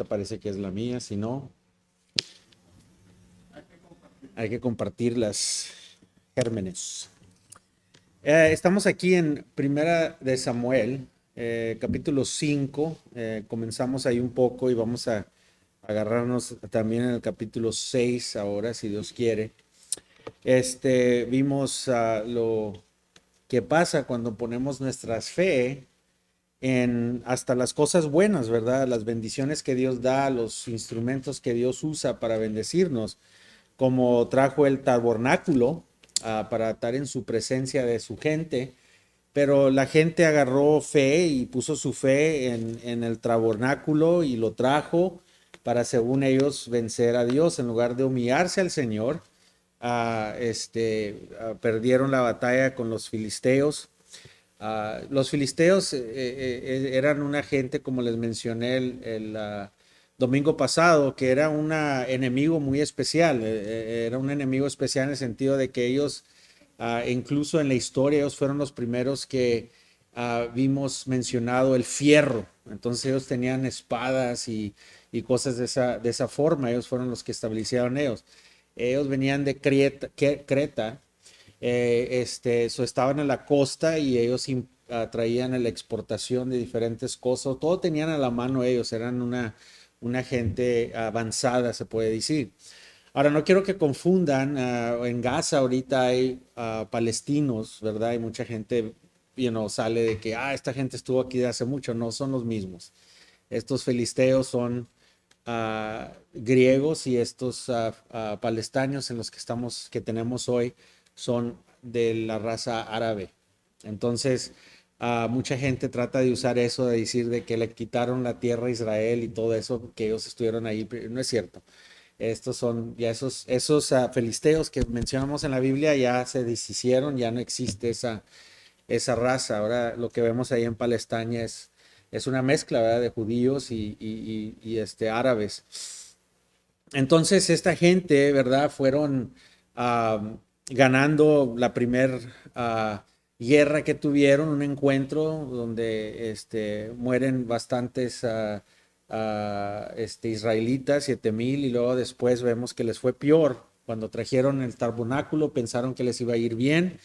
esta parece que es la mía, si no, hay que compartir las gérmenes. Estamos aquí en Primera de Samuel, capítulo 5. Comenzamos ahí un poco y vamos a agarrarnos también en el capítulo 6 ahora, si Dios quiere. Vimos lo que pasa cuando ponemos nuestra fe en hasta las cosas buenas, ¿verdad? Las bendiciones que Dios da, los instrumentos que Dios usa para bendecirnos, como trajo el tabernáculo para estar en su presencia de su gente, pero la gente agarró fe y puso su fe en el tabernáculo y lo trajo para, según ellos, vencer a Dios en lugar de humillarse al Señor. Perdieron la batalla con los filisteos. Los filisteos eran una gente, como les mencioné el domingo pasado, que era un enemigo muy especial. Era un enemigo especial en el sentido de que ellos, incluso en la historia, ellos fueron los primeros que vimos mencionado el fierro. Entonces ellos tenían espadas y cosas de esa forma. Ellos fueron los que establecieron ellos. Ellos venían de Creta, estaban en la costa y ellos traían la exportación de diferentes cosas, todo tenían a la mano ellos, eran una gente avanzada, se puede decir. Ahora, no quiero que confundan, en Gaza ahorita hay palestinos, ¿verdad? Hay mucha gente, sale de que, esta gente estuvo aquí de hace mucho, no son los mismos. Estos filisteos son griegos y estos palestinos en los que tenemos hoy son de la raza árabe. Entonces, mucha gente trata de usar eso, de decir de que le quitaron la tierra a Israel y todo eso, que ellos estuvieron ahí. No es cierto. Estos son ya esos filisteos que mencionamos en la Biblia ya se deshicieron, ya no existe esa raza. Ahora lo que vemos ahí en Palestina es una mezcla, ¿verdad? De judíos y árabes. Entonces esta gente, ¿verdad? Fueron ganando la primera guerra que tuvieron, un encuentro donde mueren bastantes israelitas, 7,000, y luego después vemos que les fue peor. Cuando trajeron el tabernáculo pensaron que les iba a ir bien.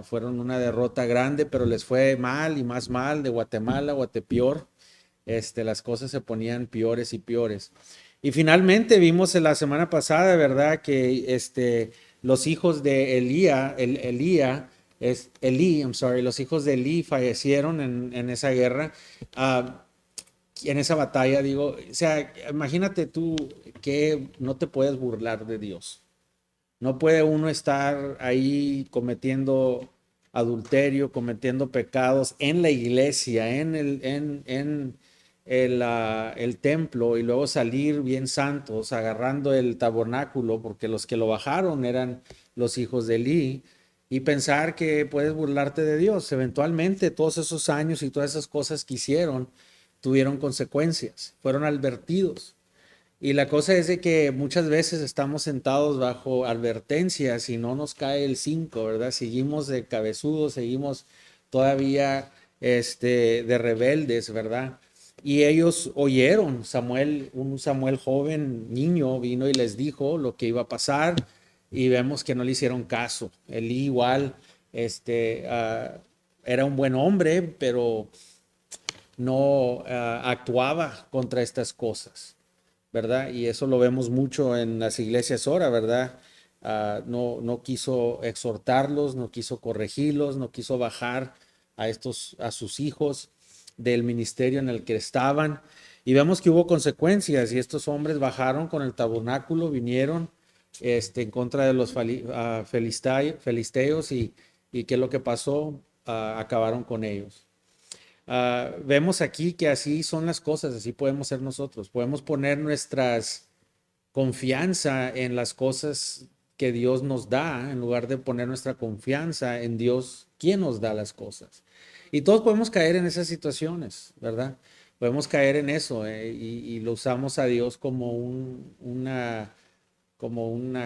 Fueron una derrota grande, pero les fue mal y más mal. De Guatemala a Guatepeor, las cosas se ponían peores y peores. Y finalmente vimos en la semana pasada, ¿verdad? Que los hijos de los hijos de Elí fallecieron en esa guerra, en esa batalla, digo. O sea, imagínate tú que no te puedes burlar de Dios. No puede uno estar ahí cometiendo adulterio, cometiendo pecados en la iglesia, en el templo, y luego salir bien santos, agarrando el tabernáculo, porque los que lo bajaron eran los hijos de Elí, y pensar que puedes burlarte de Dios. Eventualmente, todos esos años y todas esas cosas que hicieron tuvieron consecuencias, fueron advertidos. Y la cosa es de que muchas veces estamos sentados bajo advertencias y no nos cae el 5, ¿verdad? Seguimos de cabezudos, seguimos todavía de rebeldes, ¿verdad? Y ellos oyeron. Un Samuel joven, niño, vino y les dijo lo que iba a pasar, y vemos que no le hicieron caso. Elí igual, era un buen hombre, pero no actuaba contra estas cosas, ¿verdad? Y eso lo vemos mucho en las iglesias ahora, ¿verdad? No quiso exhortarlos, no quiso corregirlos, no quiso bajar a sus hijos del ministerio en el que estaban. Y vemos que hubo consecuencias, y estos hombres bajaron con el tabernáculo, vinieron en contra de los filisteos, y ¿qué es lo que pasó? Acabaron con ellos. Vemos aquí que así son las cosas, así podemos ser nosotros. Podemos poner nuestras confianza en las cosas que Dios nos da, en lugar de poner nuestra confianza en Dios, quien nos da las cosas. Y todos podemos caer en esas situaciones, ¿verdad? Podemos caer en eso, y lo usamos a Dios como una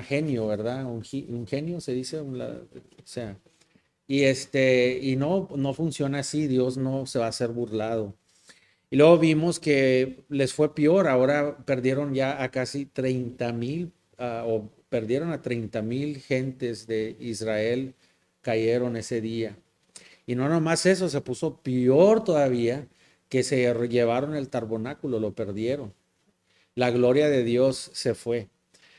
genio, ¿verdad? Un genio se dice, o sea, y no funciona así. Dios no se va a hacer burlado. Y luego vimos que les fue peor, ahora perdieron ya a casi 30,000, o perdieron a 30,000 gentes de Israel, cayeron ese día. Y no nomás eso, se puso peor todavía, que se llevaron el tabernáculo, lo perdieron. La gloria de Dios se fue.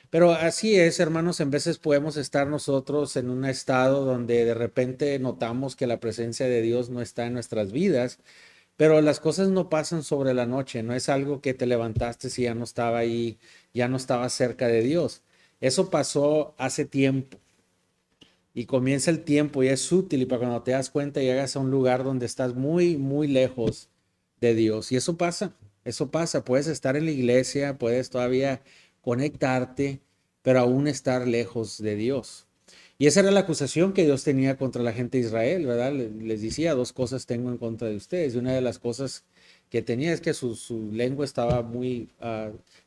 Pero así es, hermanos, en veces podemos estar nosotros en un estado donde de repente notamos que la presencia de Dios no está en nuestras vidas, pero las cosas no pasan sobre la noche, no es algo que te levantaste y ya no estaba ahí, ya no estaba cerca de Dios. Eso pasó hace tiempo y comienza el tiempo y es útil y para cuando te das cuenta llegas a un lugar donde estás muy, muy lejos de Dios. Y eso pasa. Puedes estar en la iglesia, puedes todavía conectarte, pero aún estar lejos de Dios. Y esa era la acusación que Dios tenía contra la gente de Israel, ¿verdad? Les decía, dos cosas tengo en contra de ustedes. Y una de las cosas que tenía es que su lengua estaba muy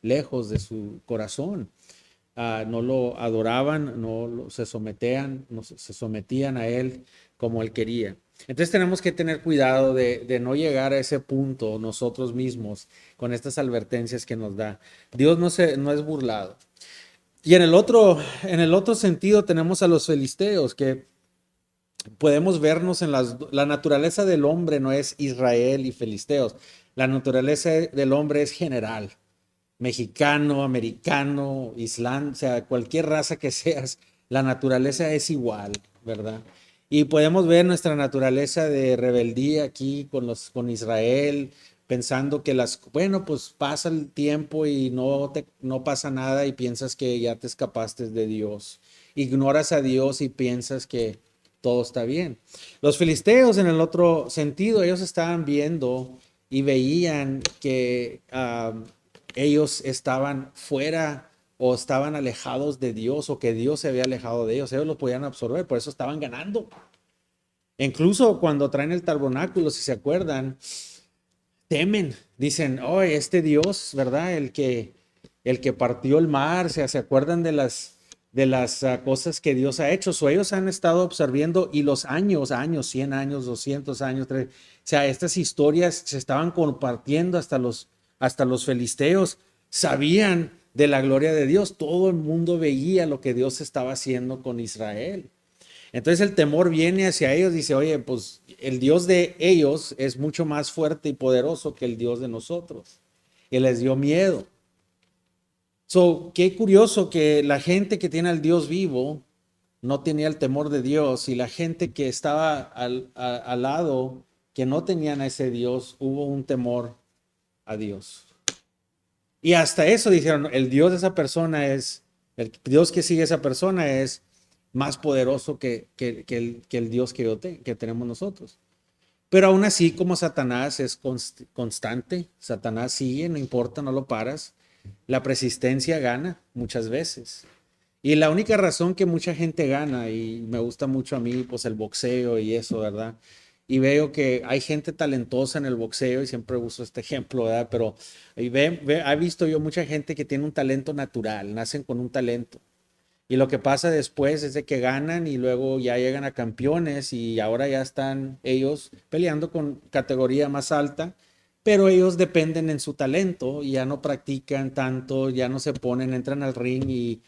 lejos de su corazón. No lo adoraban, se sometían, no, se sometían a él como él quería. Entonces tenemos que tener cuidado de no llegar a ese punto nosotros mismos con estas advertencias que nos da. Dios no es burlado. Y en el otro sentido tenemos a los filisteos que podemos vernos en la naturaleza del hombre no es Israel y filisteos. La naturaleza del hombre es general, mexicano, americano, islam, o sea, cualquier raza que seas, la naturaleza es igual, ¿verdad? Y podemos ver nuestra naturaleza de rebeldía aquí con Israel, pensando que bueno, pues pasa el tiempo y no pasa nada y piensas que ya te escapaste de Dios. Ignoras a Dios y piensas que todo está bien. Los filisteos, en el otro sentido, ellos estaban viendo y veían que ellos estaban fuera o estaban alejados de Dios o que Dios se había alejado de ellos. Ellos lo podían absorber, por eso estaban ganando. Incluso cuando traen el tabernáculo, si se acuerdan, temen, dicen, oh, este Dios, ¿verdad? El que partió el mar, se acuerdan de las cosas que Dios ha hecho. O ellos han estado observando y los años, 100 años, 200 años, o sea, estas historias se estaban compartiendo hasta los filisteos, sabían de la gloria de Dios, todo el mundo veía lo que Dios estaba haciendo con Israel. Entonces el temor viene hacia ellos, dice, oye, pues el Dios de ellos es mucho más fuerte y poderoso que el Dios de nosotros. Y les dio miedo. Qué curioso que la gente que tiene al Dios vivo no tenía el temor de Dios y la gente que estaba al lado, que no tenían a ese Dios, hubo un temor a Dios. Y hasta eso dijeron, el Dios de esa persona el Dios que sigue a esa persona es más poderoso que el Dios que tenemos nosotros. Pero aún así, como Satanás es constante, Satanás sigue, no importa, no lo paras. La persistencia gana muchas veces. Y la única razón que mucha gente gana, y me gusta mucho a mí, pues el boxeo y eso, ¿verdad? Y veo que hay gente talentosa en el boxeo, y siempre uso este ejemplo, ¿verdad? Pero he visto yo mucha gente que tiene un talento natural, nacen con un talento. Y lo que pasa después es de que ganan y luego ya llegan a campeones y ahora ya están ellos peleando con categoría más alta, pero ellos dependen en su talento y ya no practican tanto, ya no se ponen, entran al ring y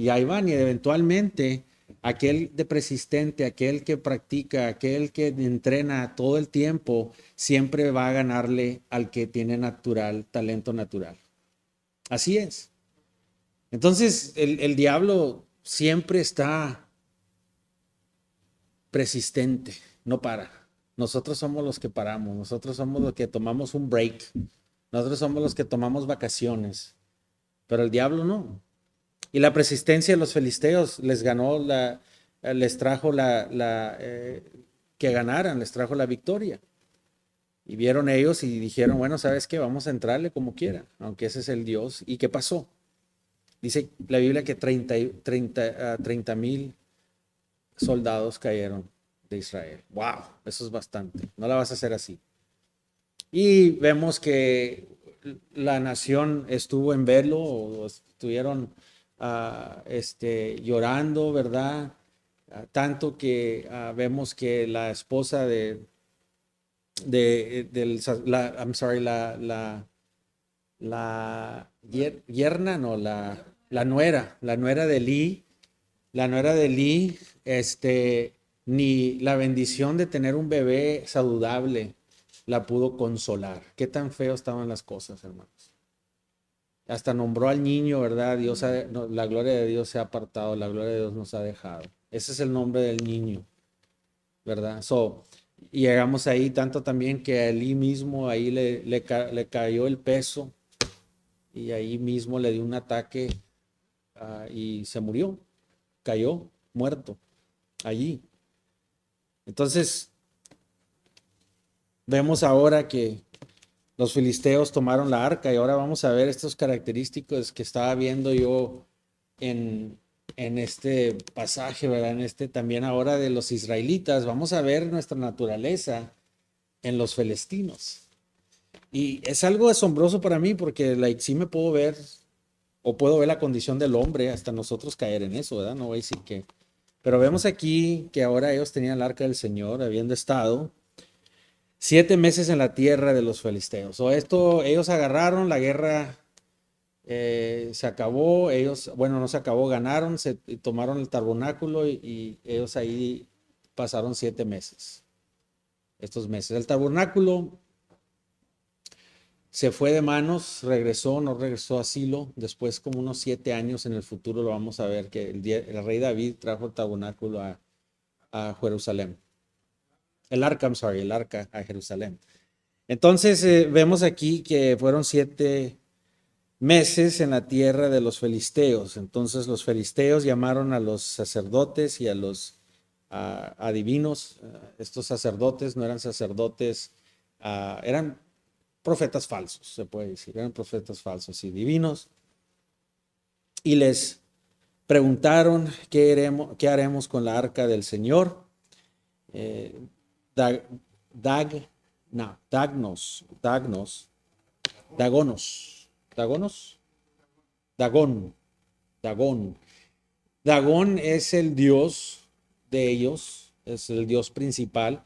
ahí van y eventualmente aquel de persistente, aquel que practica, aquel que entrena todo el tiempo, siempre va a ganarle al que tiene natural, talento natural. Así es. Entonces, el diablo siempre está persistente, no para. Nosotros somos los que paramos, nosotros somos los que tomamos un break, nosotros somos los que tomamos vacaciones, pero el diablo no. Y la persistencia de los filisteos les ganó les trajo que ganaran, les trajo la victoria. Y vieron ellos y dijeron, bueno, ¿sabes qué? Vamos a entrarle como quiera, aunque ese es el Dios. ¿Y qué pasó? Dice la Biblia que 30,000 soldados cayeron de Israel. ¡Wow! Eso es bastante. No la vas a hacer así. Y vemos que la nación estuvo en velo, o estuvieron llorando, ¿verdad? Tanto que vemos que la esposa I'm sorry, yerna, no, la nuera de Lee, ni la bendición de tener un bebé saludable la pudo consolar. Qué tan feo estaban las cosas, hermanos. Hasta nombró al niño, ¿verdad? No, la gloria de Dios se ha apartado, la gloria de Dios nos ha dejado. Ese es el nombre del niño, ¿verdad? Y llegamos ahí tanto también que a Lee mismo ahí le cayó el peso y ahí mismo le dio un ataque y se murió, cayó muerto allí. Entonces, vemos ahora que los filisteos tomaron la arca y ahora vamos a ver estos característicos que estaba viendo yo en este pasaje, ¿verdad? En este también ahora de los israelitas. Vamos a ver nuestra naturaleza en los filistinos. Y es algo asombroso para mí porque sí me puedo ver o puedo ver la condición del hombre hasta nosotros caer en eso, ¿verdad? No voy a decir que... Pero vemos aquí que ahora ellos tenían el arca del Señor, habiendo estado 7 meses en la tierra de los filisteos. Ellos agarraron, la guerra se acabó, bueno, no se acabó, ganaron, tomaron el tabernáculo y ellos ahí pasaron 7 meses, estos meses. El tabernáculo se fue de manos, no regresó a Silo, después como unos 7 años en el futuro lo vamos a ver que el rey David trajo el tabernáculo a Jerusalén. El arca a Jerusalén. Entonces vemos aquí que fueron 7 meses en la tierra de los filisteos. Entonces los filisteos llamaron a los sacerdotes y a los adivinos. Estos sacerdotes no eran sacerdotes, eran profetas falsos, se puede decir, eran profetas falsos y divinos. Y les preguntaron qué haremos con la arca del Señor. Dagón es el dios de ellos, es el dios principal.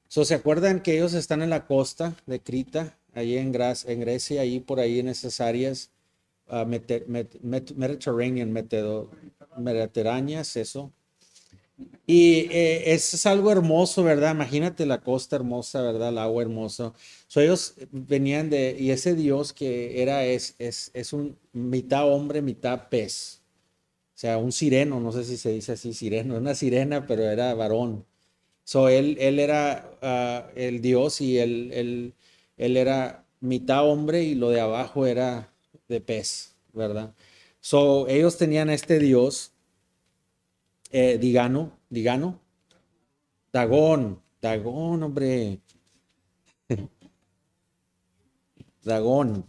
¿Se acuerdan que ellos están en la costa de Crita, ahí en Grecia, ahí por ahí en esas áreas mediterráneas, eso? Y es algo hermoso, ¿verdad? Imagínate la costa hermosa, ¿verdad? El agua hermoso. Ellos venían y ese Dios que es un mitad hombre, mitad pez. O sea, un sireno, no sé si se dice así, sireno, una sirena, pero era varón. Él era el Dios y él era mitad hombre y lo de abajo era de pez, ¿verdad? Ellos tenían este Dios, Dagón, hombre, Dagón.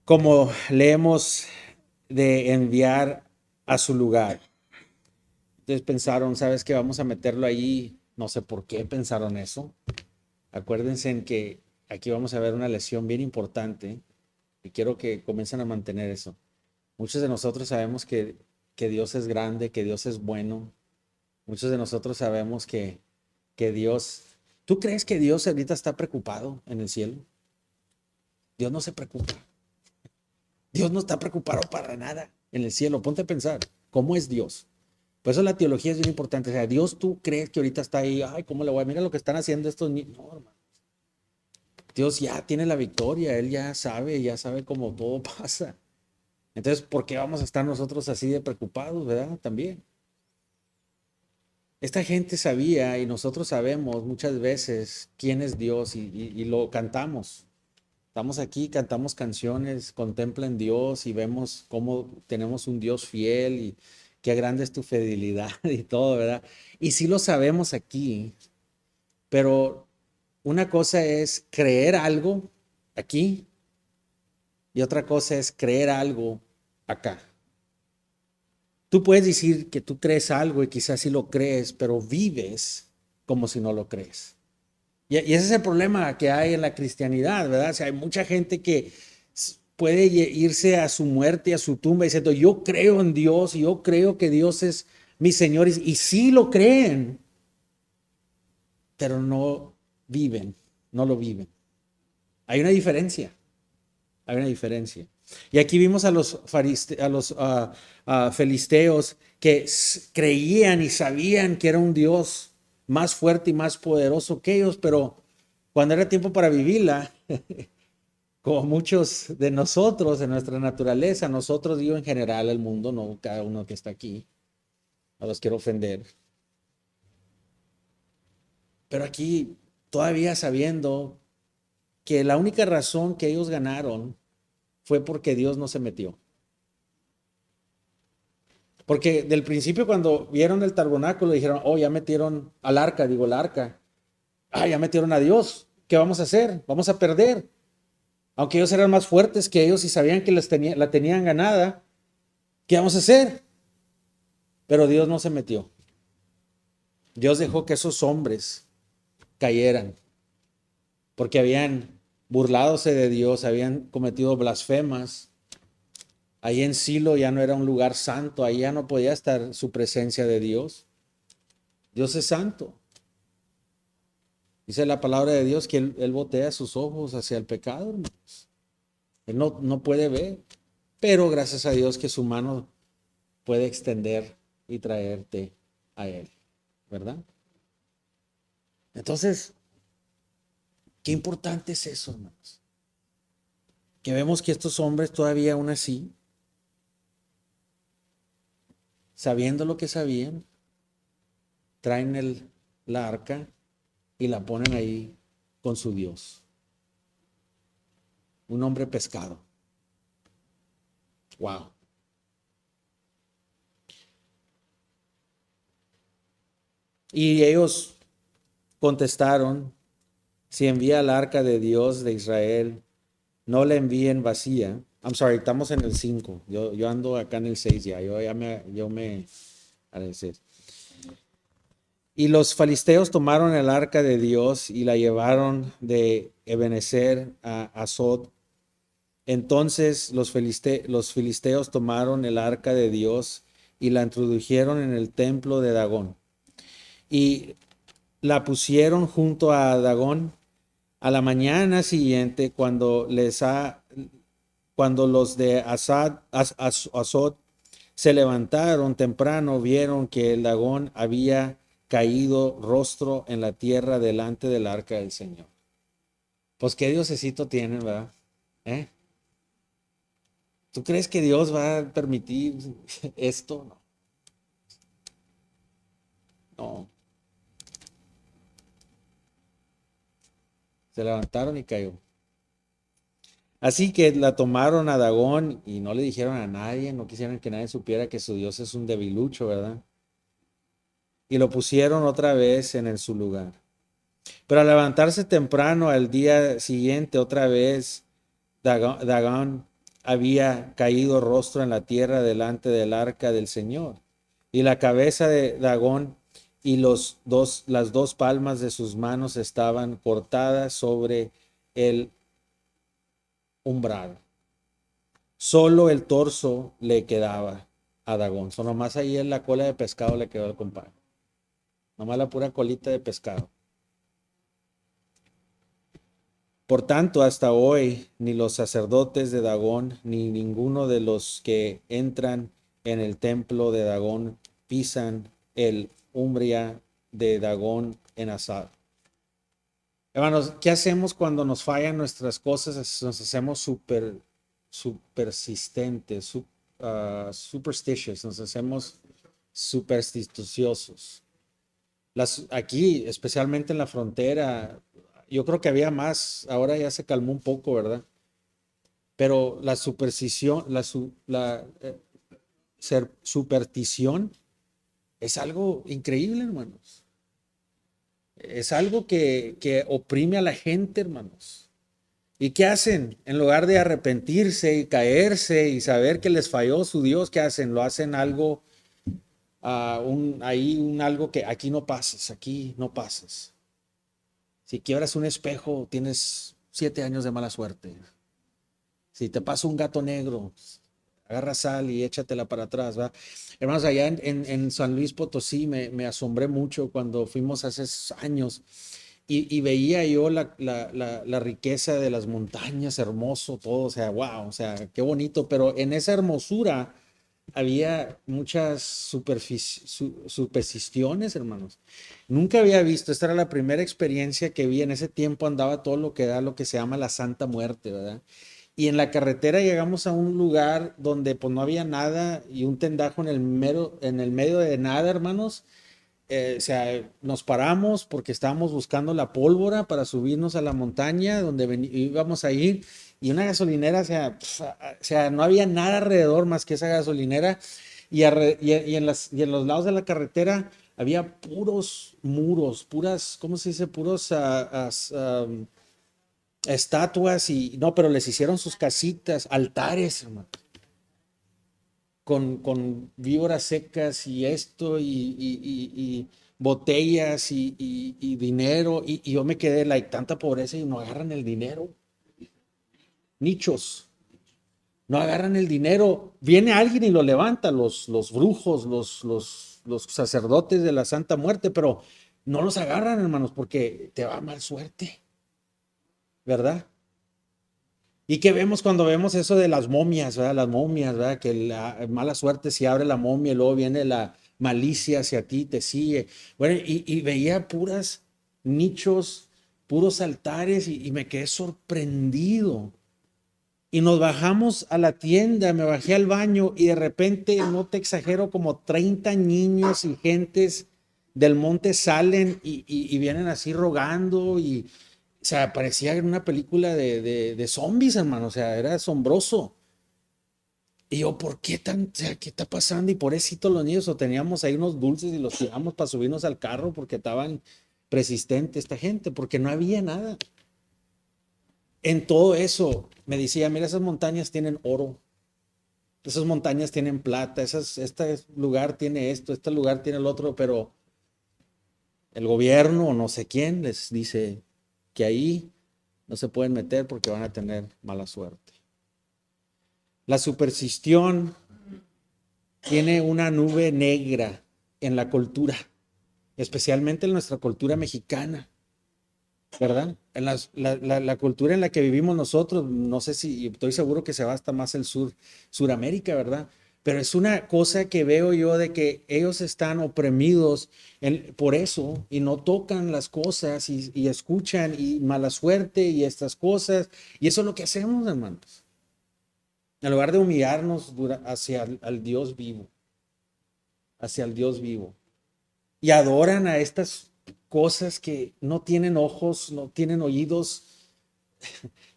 Como leemos de enviar a su lugar. Entonces pensaron, ¿sabes qué? Vamos a meterlo ahí. No sé por qué pensaron eso. Acuérdense en que aquí vamos a ver una lección bien importante y quiero que comiencen a mantener eso. Muchos de nosotros sabemos que Dios es grande, que Dios es bueno. Muchos de nosotros sabemos que Dios... ¿Tú crees que Dios ahorita está preocupado en el cielo? Dios no se preocupa. Dios no está preocupado para nada en el cielo. Ponte a pensar, ¿cómo es Dios? Por eso la teología es bien importante. O sea, Dios, ¿tú crees que ahorita está ahí? Ay, ¿cómo le voy? Mira lo que están haciendo estos niños. No, hermano. Dios ya tiene la victoria. Él ya sabe cómo todo pasa. Entonces, ¿por qué vamos a estar nosotros así de preocupados, verdad? También. Esta gente sabía y nosotros sabemos muchas veces quién es Dios y lo cantamos. Estamos aquí, cantamos canciones, contemplan Dios y vemos cómo tenemos un Dios fiel y qué grande es tu fidelidad y todo, ¿verdad? Y sí lo sabemos aquí, pero una cosa es creer algo aquí y otra cosa es creer algo acá. Tú puedes decir que tú crees algo y quizás sí lo crees, pero vives como si no lo crees. Y ese es el problema que hay en la cristianidad, ¿verdad? O sea, hay mucha gente que puede irse a su muerte, a su tumba, diciendo, yo creo en Dios, y yo creo que Dios es mi Señor, y sí lo creen, pero no viven, no lo viven. Hay una diferencia, hay una diferencia. Y aquí vimos a los, filisteos que creían y sabían que era un Dios más fuerte y más poderoso que ellos, pero cuando era tiempo para vivirla, como muchos de nosotros, en nuestra naturaleza, nosotros digo en general el mundo, no cada uno que está aquí, no los quiero ofender, pero aquí todavía sabiendo que la única razón que ellos ganaron fue porque Dios no se metió. Porque del principio cuando vieron el tabernáculo dijeron, oh, ya metieron al arca, digo, el arca. Ah, ya metieron a Dios. ¿Qué vamos a hacer? Vamos a perder. Aunque ellos eran más fuertes que ellos y sabían que la tenían ganada, ¿qué vamos a hacer? Pero Dios no se metió. Dios dejó que esos hombres cayeran porque habían burladose de Dios, habían cometido blasfemas. Ahí en Silo ya no era un lugar santo, ahí ya no podía estar su presencia de Dios. Dios es santo. Dice la palabra de Dios que él voltea sus ojos hacia el pecado, hermanos. Él no puede ver, pero gracias a Dios que su mano puede extender y traerte a Él, ¿verdad? Entonces, qué importante es eso, hermanos. Que vemos que estos hombres todavía aún así, sabiendo lo que sabían, traen la arca y la ponen ahí con su Dios. Un hombre pescado. Wow. Y ellos contestaron, si envía el arca de Dios de Israel, no la envíen vacía. I'm sorry, estamos en el 5. Yo ando acá en el 6 ya. Yo me agradecer. Y los filisteos tomaron el arca de Dios y la llevaron de Ebenezer a Asod. Entonces los filisteos tomaron el arca de Dios y la introdujeron en el templo de Dagón. Y la pusieron junto a Dagón. A la mañana siguiente, cuando los de Asod se levantaron temprano, vieron que el Dagón había caído rostro en la tierra delante del arca del Señor. Pues qué diosecito tienen, ¿verdad? ¿Eh? ¿Tú crees que Dios va a permitir esto? No. No. Se levantaron y cayó. Así que la tomaron a Dagón y no le dijeron a nadie, no quisieron que nadie supiera que su Dios es un debilucho, ¿verdad? Y lo pusieron otra vez en su lugar. Pero al levantarse temprano al día siguiente, otra vez, Dagón había caído rostro en la tierra delante del arca del Señor. Y la cabeza de Dagón y las dos palmas de sus manos estaban cortadas sobre el umbral. Solo el torso le quedaba a Dagón. Nomás ahí en la cola de pescado le quedó al compadre. Nomás la pura colita de pescado. Por tanto, hasta hoy, ni los sacerdotes de Dagón, ni ninguno de los que entran en el templo de Dagón pisan el umbria de Dagón en Asad. Hermanos, ¿qué hacemos cuando nos fallan nuestras cosas? Nos hacemos persistentes, superstitious, nos hacemos supersticiosos. Aquí, especialmente en la frontera, yo creo que había más, ahora ya se calmó un poco, ¿verdad? Pero la superstición, superstición es algo increíble, hermanos. Es algo que oprime a la gente, hermanos. ¿Y qué hacen? En lugar de arrepentirse y caerse y saber que les falló su Dios, ¿qué hacen? Lo hacen algo, algo que aquí no pases, aquí no pases. Si quiebras un espejo, tienes 7 años de mala suerte. Si te pasa un gato negro, agarra sal y échatela para atrás, ¿va? Hermanos, allá en San Luis Potosí me asombré mucho cuando fuimos hace años y veía yo la riqueza de las montañas, hermoso todo, o sea, wow, o sea, qué bonito, pero en esa hermosura había muchas supersticiones, hermanos. Nunca había visto, esta era la primera experiencia que vi, en ese tiempo andaba todo lo que da, lo que se llama la Santa Muerte, ¿verdad? Y en la carretera llegamos a un lugar donde pues no había nada y un tendajo en el medio de nada, hermanos. O sea, nos paramos porque estábamos buscando la pólvora para subirnos a la montaña donde íbamos a ir y una gasolinera, o sea, no había nada alrededor más que esa gasolinera y en los lados de la carretera había puros muros, puras, ¿cómo se dice? Puros estatuas y no, pero les hicieron sus casitas, altares, hermano, con víboras secas y esto y botellas y dinero y yo me quedé, like, tanta pobreza y no agarran el dinero. Nichos, no agarran el dinero. Viene alguien y lo levanta, los brujos, los sacerdotes de la Santa Muerte, pero no los agarran, hermanos, porque te va mal suerte, ¿verdad? ¿Y qué vemos cuando vemos eso de las momias, ¿verdad? Las momias, ¿verdad? Que la mala suerte si abre la momia y luego viene la malicia hacia ti, te sigue. Bueno, y veía puras nichos, puros altares y me quedé sorprendido. Y nos bajamos a la tienda, me bajé al baño y de repente, no te exagero, como 30 niños y gentes del monte salen y vienen así rogando y, o sea, parecía una película de zombies, hermano, o sea, era asombroso. Y yo, ¿por qué tan, o sea, qué está pasando? Y pobrecito los niños, o teníamos ahí unos dulces y los tiramos para subirnos al carro porque estaban persistentes esta gente, porque no había nada. En todo eso me decía, mira, esas montañas tienen oro, esas montañas tienen plata, este lugar tiene esto, este lugar tiene el otro, pero el gobierno o no sé quién les dice que ahí no se pueden meter porque van a tener mala suerte. La superstición tiene una nube negra en la cultura, especialmente en nuestra cultura mexicana, ¿verdad? En la cultura en la que vivimos nosotros, no sé si, estoy seguro que se va hasta más el Suramérica, ¿verdad? Pero es una cosa que veo yo de que ellos están oprimidos por eso y no tocan las cosas y escuchan y mala suerte y estas cosas. Y eso es lo que hacemos, hermanos. En lugar de humillarnos hacia al Dios vivo, hacia el Dios vivo. Y adoran a estas cosas que no tienen ojos, no tienen oídos,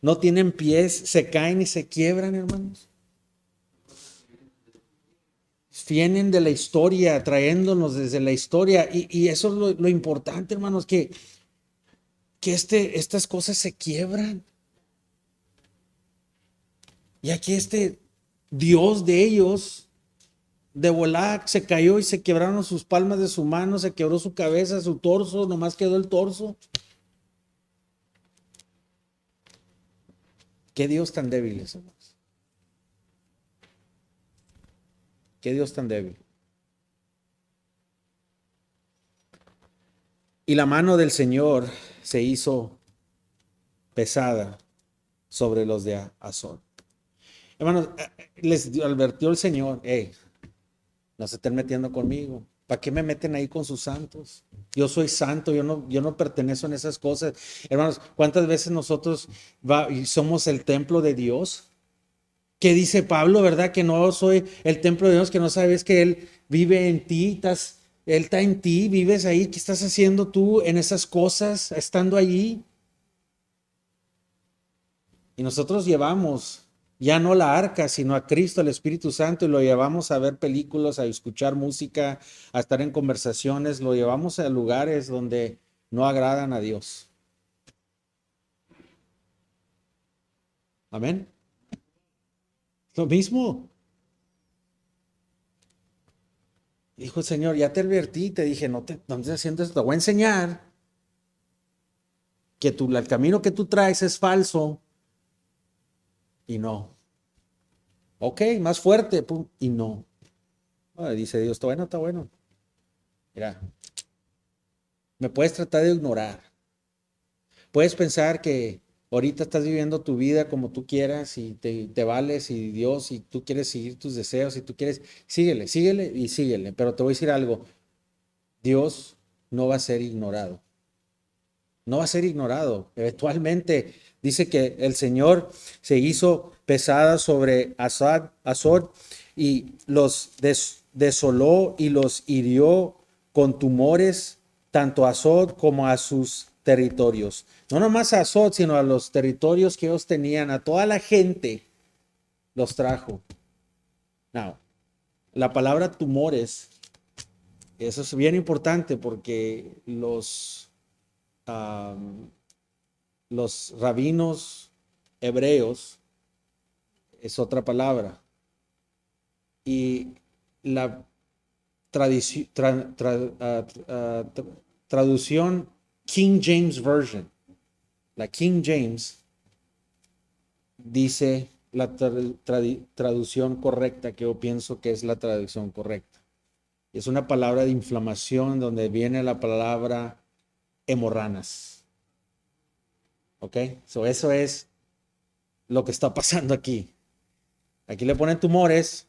no tienen pies, se caen y se quiebran, hermanos. Vienen de la historia, trayéndonos desde la historia. Y eso es lo importante, hermanos, que estas cosas se quiebran. Y aquí este Dios de ellos, de volada, se cayó y se quebraron sus palmas de su mano, se quebró su cabeza, su torso, nomás quedó el torso. Qué Dios tan débil, hermanos. Qué Dios tan débil. Y la mano del Señor se hizo pesada sobre los de Azor. Hermanos, les advirtió el Señor, hey, no se estén metiendo conmigo. ¿Para qué me meten ahí con sus santos? Yo soy santo, yo no pertenezco en esas cosas. Hermanos, ¿cuántas veces nosotros somos el templo de Dios? ¿Qué dice Pablo, verdad? Que no soy el templo de Dios, que no sabes que Él vive en ti, Él está en ti, vives ahí. ¿Qué estás haciendo tú en esas cosas, estando allí? Y nosotros llevamos ya no la arca, sino a Cristo, el Espíritu Santo, y lo llevamos a ver películas, a escuchar música, a estar en conversaciones, lo llevamos a lugares donde no agradan a Dios. Amén. Lo mismo. Dijo el Señor, ya te advertí, te dije, no estés haciendo esto, te voy a enseñar que el camino que tú traes es falso. Y no. Ok, más fuerte, pum, y no. Dice Dios, está bueno, está bueno. Mira, me puedes tratar de ignorar, Puedes pensar que ahorita estás viviendo tu vida como tú quieras y te vales y Dios y tú quieres seguir tus deseos y tú quieres, síguele, síguele y síguele. Pero te voy a decir algo, Dios no va a ser ignorado. No va a ser ignorado. Eventualmente dice que el Señor se hizo pesada sobre Azor y los desoló y los hirió con tumores tanto a Azor como a sus territorios. No nomás a Azor, sino a los territorios que ellos tenían, a toda la gente los trajo. Now, la palabra tumores, eso es bien importante porque los rabinos hebreos es otra palabra. Y la traducción King James Version, la King James, dice la traducción correcta, que yo pienso que es la traducción correcta. Es una palabra de inflamación donde viene la palabra hemorranas. ¿Ok? Eso es lo que está pasando aquí. Aquí le ponen tumores,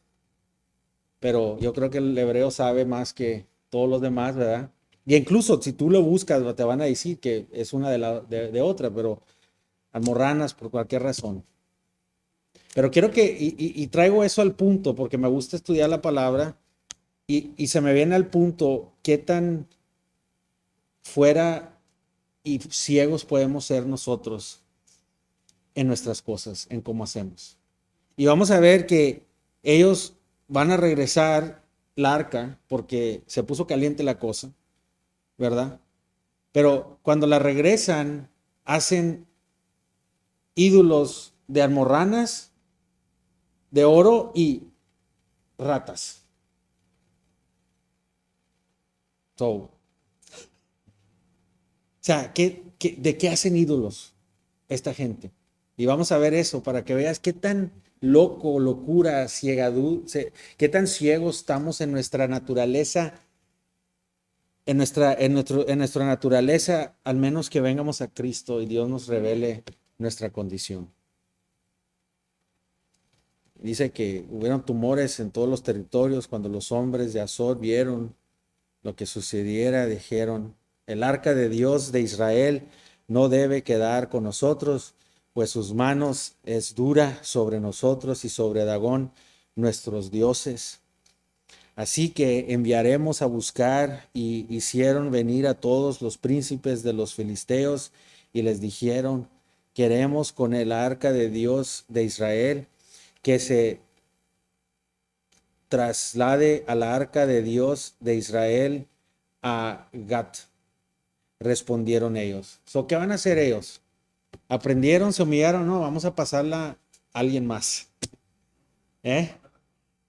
pero yo creo que el hebreo sabe más que todos los demás, ¿verdad? Y incluso si tú lo buscas, te van a decir que es una de otra, pero almorranas por cualquier razón. Pero quiero y traigo eso al punto, porque me gusta estudiar la palabra, y se me viene al punto, qué tan fuera y ciegos podemos ser nosotros en nuestras cosas, en cómo hacemos. Y vamos a ver que ellos van a regresar la arca porque se puso caliente la cosa, ¿verdad? Pero cuando la regresan, hacen ídolos de almorranas, de oro y ratas. O sea, de qué hacen ídolos esta gente? Y vamos a ver eso para que veas qué tan loco, locura, qué tan ciegos estamos en nuestra naturaleza, en nuestra naturaleza, al menos que vengamos a Cristo y Dios nos revele nuestra condición. Dice que hubieron tumores en todos los territorios cuando los hombres de Azor vieron lo que sucediera, dijeron, el arca de Dios de Israel no debe quedar con nosotros, pues sus manos es dura sobre nosotros y sobre Dagón, nuestros dioses. Así que enviaremos a buscar, y hicieron venir a todos los príncipes de los filisteos y les dijeron, queremos con el arca de Dios de Israel que se traslade a la arca de Dios de Israel a Gat. Respondieron ellos. ¿Qué van a hacer ellos? ¿Aprendieron, se humillaron? No, vamos a pasarla a alguien más.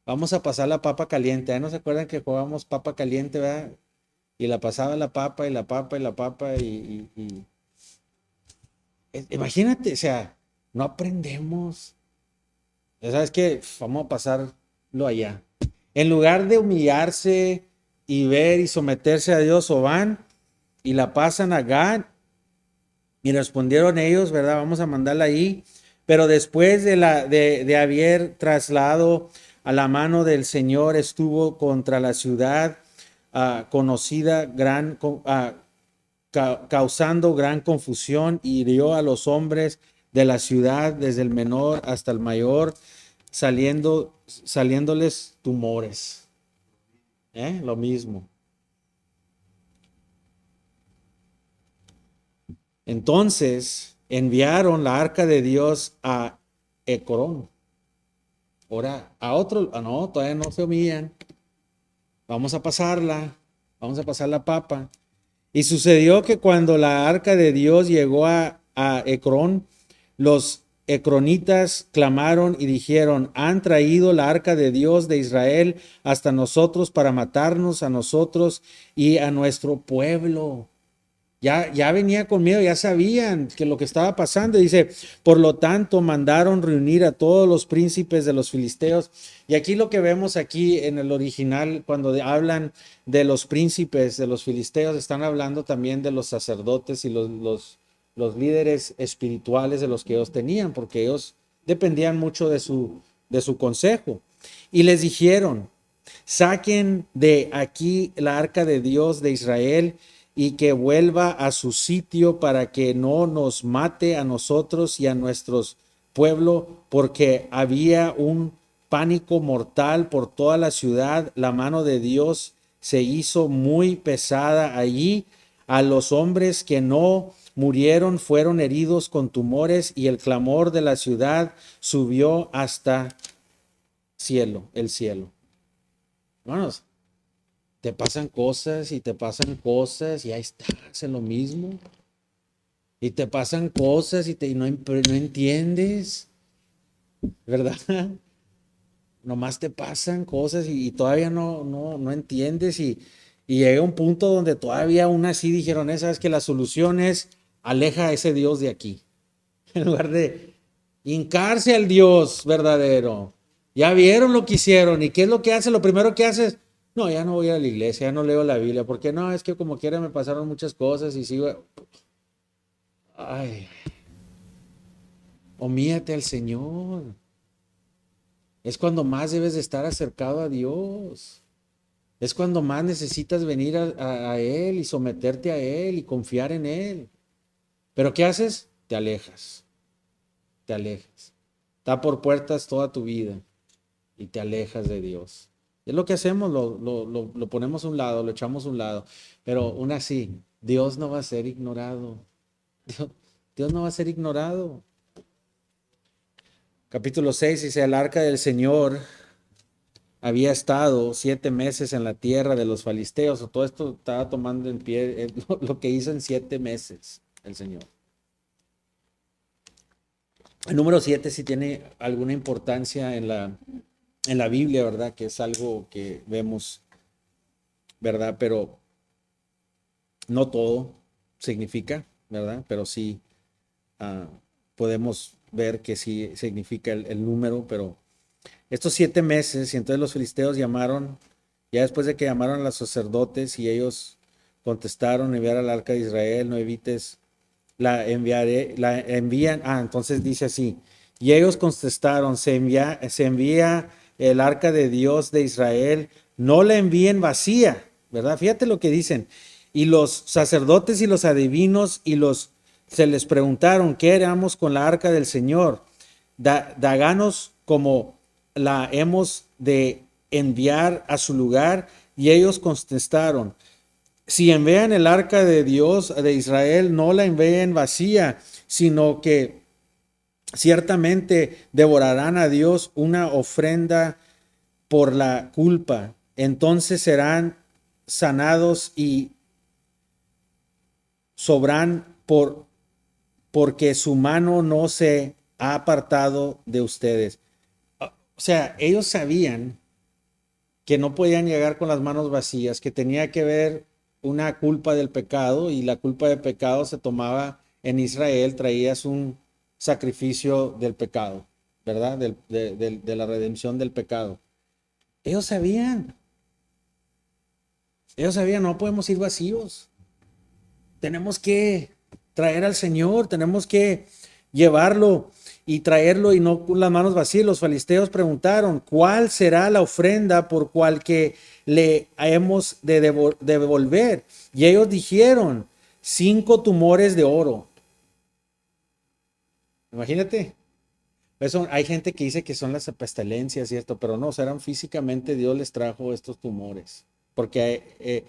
Vamos a pasar la papa caliente. ¿No se acuerdan que jugábamos papa caliente, verdad? Y la pasaba la papa y la papa y la papa imagínate, o sea, no aprendemos. ¿Sabes qué? Vamos a pasarlo allá. En lugar de humillarse y ver y someterse a Dios, o van y la pasan a Gad. Y respondieron ellos, ¿verdad? Vamos a mandarla ahí. Pero después de haber trasladado a la mano del Señor, estuvo contra la ciudad conocida, causando gran confusión, y hirió a los hombres de la ciudad, desde el menor hasta el mayor, saliéndoles tumores. Lo mismo. Entonces enviaron la arca de Dios a Ecrón. Ahora a otro, no, todavía no se humillan. Vamos a pasar la papa. Y sucedió que cuando la arca de Dios llegó a Ecrón, los ecronitas clamaron y dijeron, han traído la arca de Dios de Israel hasta nosotros para matarnos a nosotros y a nuestro pueblo. Ya venía con miedo, ya sabían que lo que estaba pasando. Dice, por lo tanto, mandaron reunir a todos los príncipes de los filisteos. Y aquí lo que vemos aquí en el original, cuando hablan de los príncipes de los filisteos, están hablando también de los sacerdotes y los líderes espirituales de los que ellos tenían, porque ellos dependían mucho de su consejo. Y les dijeron, saquen de aquí la arca de Dios de Israel y que vuelva a su sitio para que no nos mate a nosotros y a nuestros pueblo, porque había un pánico mortal por toda la ciudad. La mano de Dios se hizo muy pesada allí. A los hombres que no murieron fueron heridos con tumores y el clamor de la ciudad subió hasta el cielo. Hermanos, te pasan cosas y te pasan cosas y ahí estás en lo mismo. Y te pasan cosas y no entiendes, ¿verdad? Nomás te pasan cosas y todavía no entiendes y llega un punto donde todavía aún así dijeron, sabes que la solución es aleja a ese Dios de aquí. En lugar de hincarse al Dios verdadero. Ya vieron lo que hicieron y qué es lo que hace, lo primero que hace es, no, ya no voy a la iglesia, ya no leo la Biblia, porque no, es que como quiera me pasaron muchas cosas y sigo, ay, humíllate al Señor. Es cuando más debes de estar acercado a Dios. Es cuando más necesitas venir a Él y someterte a Él y confiar en Él. Pero ¿qué haces? Te alejas, te alejas. Está por puertas toda tu vida y te alejas de Dios. Es lo que hacemos, lo ponemos a un lado, lo echamos a un lado. Pero aún así, Dios no va a ser ignorado. Dios, Dios no va a ser ignorado. Capítulo 6 dice, el arca del Señor había estado 7 meses en la tierra de los filisteos, o todo esto estaba tomando en pie lo que hizo en 7 meses el Señor. El número 7 sí tiene alguna importancia en la Biblia, ¿verdad? Que es algo que vemos, ¿verdad? Pero no todo significa, ¿verdad? Pero sí podemos ver que sí significa el número, pero estos 7 meses, y entonces los filisteos llamaron, ya después de que llamaron a los sacerdotes y ellos contestaron, enviar al arca de Israel, no evites, la enviaré, la envían, entonces dice así, y ellos contestaron, se envía el arca de Dios de Israel, no la envíen vacía, ¿verdad? Fíjate lo que dicen. Y los sacerdotes y los adivinos se les preguntaron, ¿qué haremos con la arca del Señor? Dáganos como la hemos de enviar a su lugar. Y ellos contestaron, si envían el arca de Dios de Israel, no la envíen vacía, sino que ciertamente devorarán a Dios una ofrenda por la culpa. Entonces serán sanados y sobran porque su mano no se ha apartado de ustedes. O sea, ellos sabían que no podían llegar con las manos vacías, que tenía que ver una culpa del pecado y la culpa del pecado se tomaba en Israel, traías un sacrificio del pecado, ¿verdad? De la redención del pecado. Ellos sabían, no podemos ir vacíos. Tenemos que traer al Señor, tenemos que llevarlo y traerlo y no con las manos vacías. Los filisteos preguntaron, ¿cuál será la ofrenda por cual que le hemos de devolver? Y ellos dijeron, 5 tumores de oro. Imagínate. Eso, hay gente que dice que son las pestilencias y esto, pero no, eran físicamente Dios les trajo estos tumores. Porque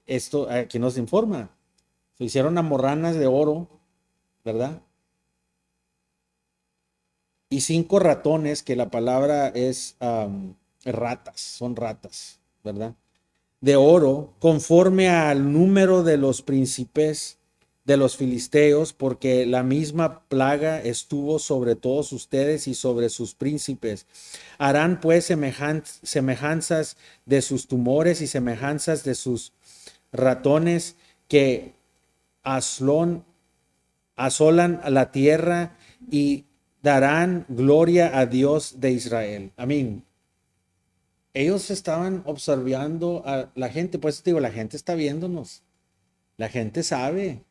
esto aquí nos informa. Se hicieron amorranas de oro, ¿verdad? Y 5 ratones, que la palabra es ratas, son ratas, ¿verdad? De oro, conforme al número de los príncipes de los filisteos, porque la misma plaga estuvo sobre todos ustedes y sobre sus príncipes. Harán pues semejanzas de sus tumores y semejanzas de sus ratones que asolan la tierra y darán gloria a Dios de Israel. Amén. Ellos estaban observando a la gente, pues digo, la gente está viéndonos, la gente sabe,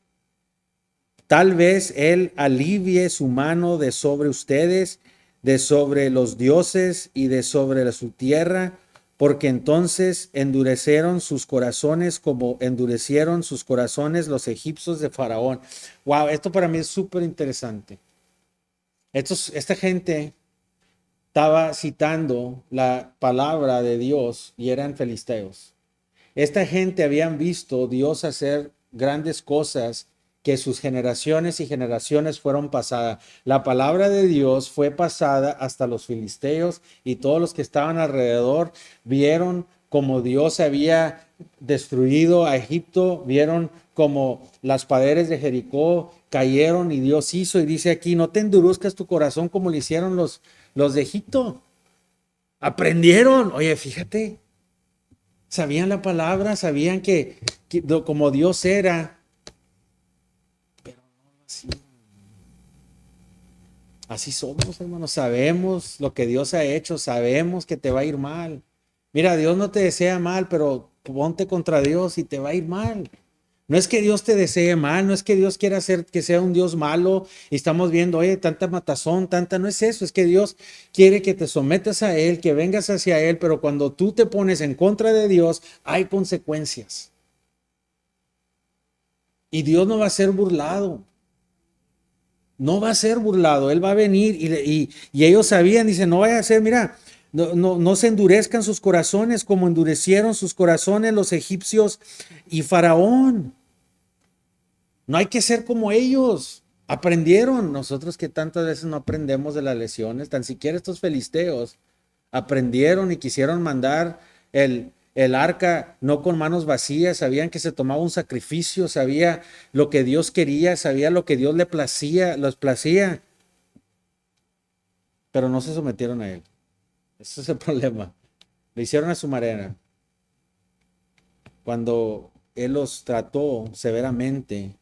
Tal vez Él alivie su mano de sobre ustedes, de sobre los dioses y de sobre su tierra, porque entonces endurecieron sus corazones como endurecieron sus corazones los egipcios de Faraón. Wow, esto para mí es súper interesante. Esta gente estaba citando la palabra de Dios y eran filisteos. Esta gente habían visto Dios hacer grandes cosas que sus generaciones y generaciones fueron pasadas. La palabra de Dios fue pasada hasta los filisteos y todos los que estaban alrededor vieron como Dios había destruido a Egipto, vieron como las paredes de Jericó cayeron y Dios hizo y dice aquí, no te endurezcas tu corazón como lo hicieron los de Egipto. Aprendieron, oye, fíjate, sabían la palabra, sabían que como Dios era, pero no así. Así somos, hermanos. Sabemos lo que Dios ha hecho, sabemos que te va a ir mal. Mira, Dios no te desea mal, pero ponte contra Dios y te va a ir mal. No es que Dios te desee mal, no es que Dios quiera hacer que sea un Dios malo y estamos viendo, oye, tanta matazón, tanta, no es eso, es que Dios quiere que te sometas a Él, que vengas hacia Él, pero cuando tú te pones en contra de Dios, hay consecuencias. Y Dios no va a ser burlado. No va a ser burlado, Él va a venir y ellos sabían, dice, no vaya a ser, mira, no se endurezcan sus corazones como endurecieron sus corazones los egipcios y Faraón. No hay que ser como ellos. Aprendieron. Nosotros que tantas veces no aprendemos de las lecciones, tan siquiera estos filisteos aprendieron y quisieron mandar el arca no con manos vacías, sabían que se tomaba un sacrificio, sabía lo que Dios quería, sabía lo que Dios le placía, los placía, pero no se sometieron a Él. Ese es el problema. Lo hicieron a su manera. Cuando Él los trató severamente,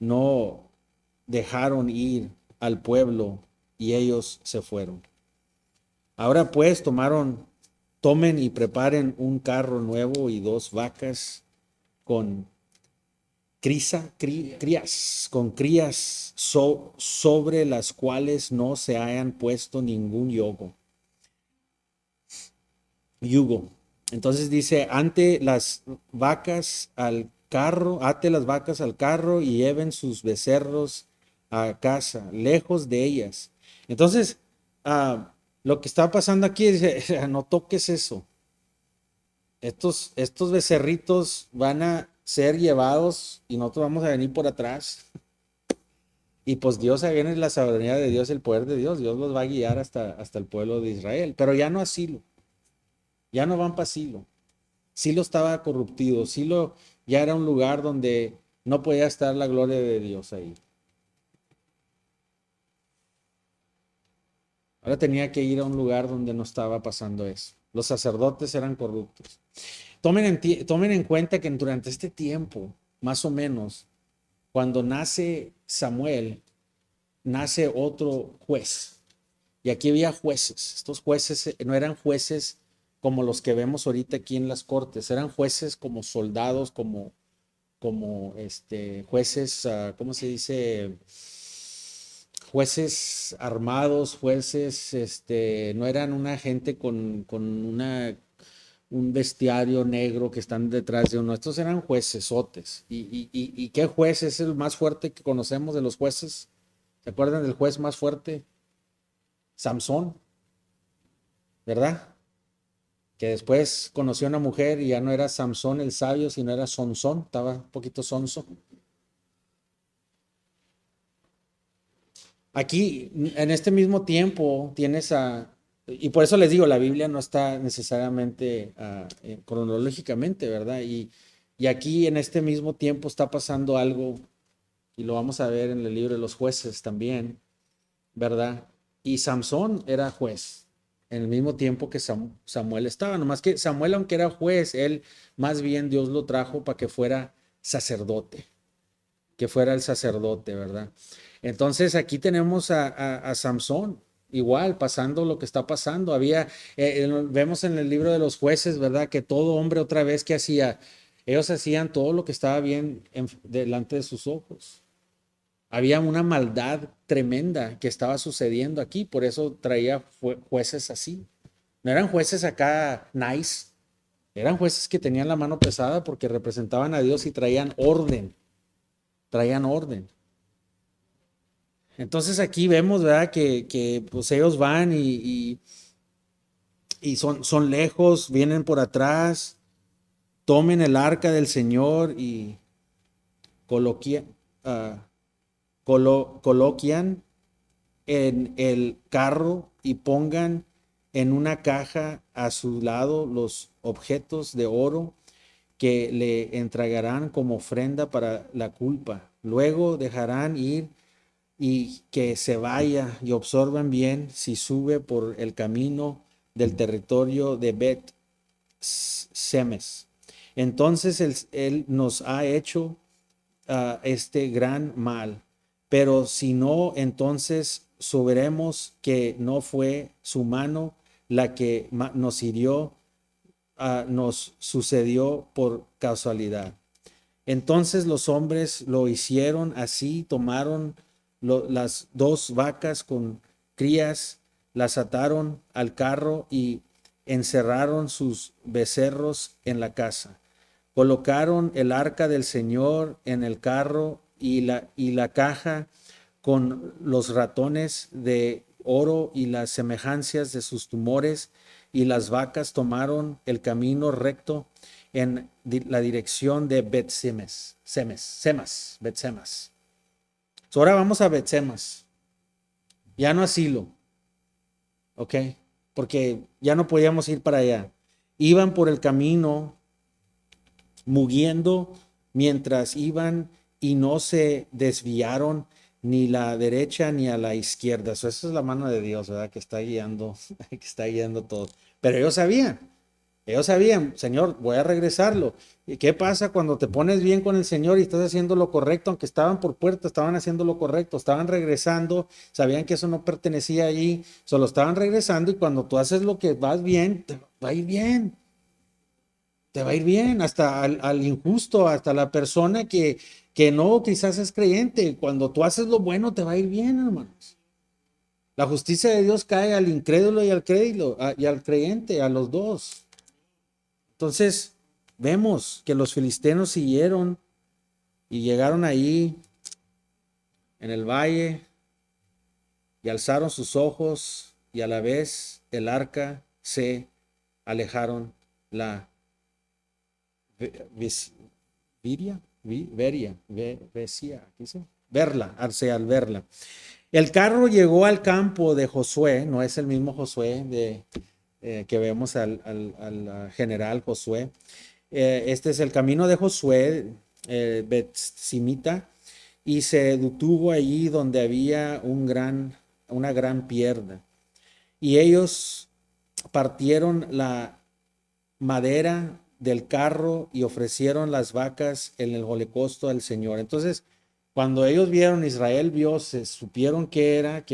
no dejaron ir al pueblo y ellos se fueron. Ahora pues tomen y preparen un carro nuevo y 2 vacas con crías sobre las cuales no se hayan puesto ningún yugo. Entonces dice, ate las vacas al carro y lleven sus becerros a casa, lejos de ellas. Entonces, lo que está pasando aquí es, no toques eso. Estos becerritos van a ser llevados y nosotros vamos a venir por atrás. Y pues Dios, ahí viene la soberanía de Dios, el poder de Dios. Dios los va a guiar hasta el pueblo de Israel. Pero ya no a Silo. Ya no van para Silo. Silo estaba corruptido. Silo ya era un lugar donde no podía estar la gloria de Dios ahí. Ahora tenía que ir a un lugar donde no estaba pasando eso. Los sacerdotes eran corruptos. Tomen en cuenta que durante este tiempo, más o menos, cuando nace Samuel, nace otro juez. Y aquí había jueces. Estos jueces no eran jueces como los que vemos ahorita aquí en las cortes, eran jueces como soldados, como jueces, ¿cómo se dice? Jueces armados, jueces, no eran una gente con un bestiario negro que están detrás de uno. Estos eran juecesotes. ¿Y qué juez es el más fuerte que conocemos de los jueces? ¿Se acuerdan del juez más fuerte? Samson, ¿verdad? Que después conoció a una mujer y ya no era Samson el sabio, sino era Sonsón, estaba un poquito sonso. Aquí, en este mismo tiempo, tienes y por eso les digo, la Biblia no está necesariamente cronológicamente, ¿verdad? Y aquí en este mismo tiempo está pasando algo, y lo vamos a ver en el libro de los jueces también, ¿verdad? Y Samson era juez en el mismo tiempo que Samuel estaba, nomás que Samuel, aunque era juez, él más bien Dios lo trajo para que fuera sacerdote, que fuera el sacerdote, ¿verdad? Entonces aquí tenemos a Samson, igual, pasando lo que está pasando. Vemos en el libro de los jueces, ¿verdad? Que todo hombre otra vez que hacía, ellos hacían todo lo que estaba bien delante de sus ojos. Había una maldad tremenda que estaba sucediendo aquí, por eso traía jueces así. No eran jueces acá nice, eran jueces que tenían la mano pesada porque representaban a Dios y traían orden, traían orden. Entonces aquí vemos, ¿verdad? Que pues ellos van y son lejos, vienen por atrás, tomen el arca del Señor y coloquian, coloquian en el carro y pongan en una caja a su lado los objetos de oro que le entregarán como ofrenda para la culpa. Luego dejarán ir y que se vaya y observen bien si sube por el camino del territorio de Bet Semes. Entonces él nos ha hecho este gran mal, pero si no, entonces sabremos que no fue su mano la que nos hirió, nos sucedió por casualidad. Entonces los hombres lo hicieron así, tomaron las dos vacas con crías, las ataron al carro y encerraron sus becerros en la casa. Colocaron el arca del Señor en el carro y la caja con los ratones de oro y las semejanzas de sus tumores, y las vacas tomaron el camino recto en la dirección de Bet-Semes, Bet-Semas. Ahora vamos a Bet-Semas, ya no a Silo, ¿ok? Porque ya no podíamos ir para allá. Iban por el camino mugiendo mientras iban y no se desviaron ni la derecha ni a la izquierda. Esa es la mano de Dios, ¿verdad? Que está guiando, que está guiando todo. Pero ellos sabían, Señor, voy a regresarlo. ¿Y qué pasa cuando te pones bien con el Señor y estás haciendo lo correcto? Aunque estaban por puerta, estaban haciendo lo correcto, estaban regresando, sabían que eso no pertenecía allí, solo estaban regresando, y cuando tú haces lo que vas bien, te va a ir bien. Te va a ir bien, hasta al injusto, hasta la persona que no quizás es creyente. Cuando tú haces lo bueno, te va a ir bien, hermanos. La justicia de Dios cae al incrédulo y al crédulo, y al creyente, a los dos. Entonces, vemos que los filisteos siguieron y llegaron ahí en el valle y alzaron sus ojos, y a la vez el arca se alejaron la Viria, Veria, Vesia, ¿qué dice? Verla, al verla. El carro llegó al campo de Josué, no es el mismo Josué que vemos al general Josué. Este es el camino de Josué, Bet-Simita, y se detuvo allí donde había una gran piedra. Y ellos partieron la madera del carro y ofrecieron las vacas en el holocausto al Señor. Entonces, cuando ellos vieron, Israel vio, se supieron que era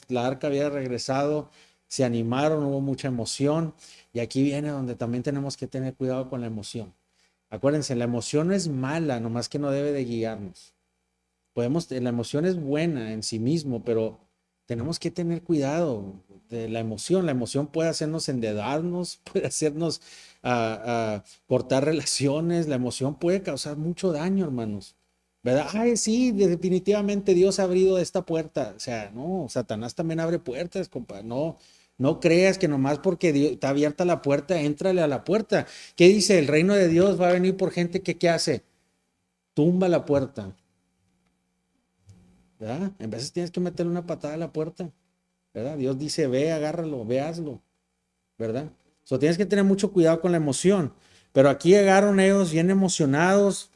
la arca había regresado, se animaron, hubo mucha emoción. Y aquí viene donde también tenemos que tener cuidado con la emoción. Acuérdense, la emoción no es mala, nomás que no debe de guiarnos. La emoción es buena en sí mismo, pero tenemos que tener cuidado de la emoción. La emoción puede hacernos endeudarnos, puede hacernos cortar relaciones. La emoción puede causar mucho daño, hermanos. ¿Verdad? Ay, sí, definitivamente Dios ha abrido esta puerta. O sea, no, Satanás también abre puertas, compa. No, no creas que nomás porque está abierta la puerta, éntrale a la puerta. ¿Qué dice? El reino de Dios va a venir por gente que, ¿qué hace? Tumba la puerta. ¿Verdad? En veces tienes que meterle una patada a la puerta, ¿verdad? Dios dice, ve, agárralo, ve, hazlo, ¿verdad? Tienes que tener mucho cuidado con la emoción. Pero aquí llegaron ellos bien emocionados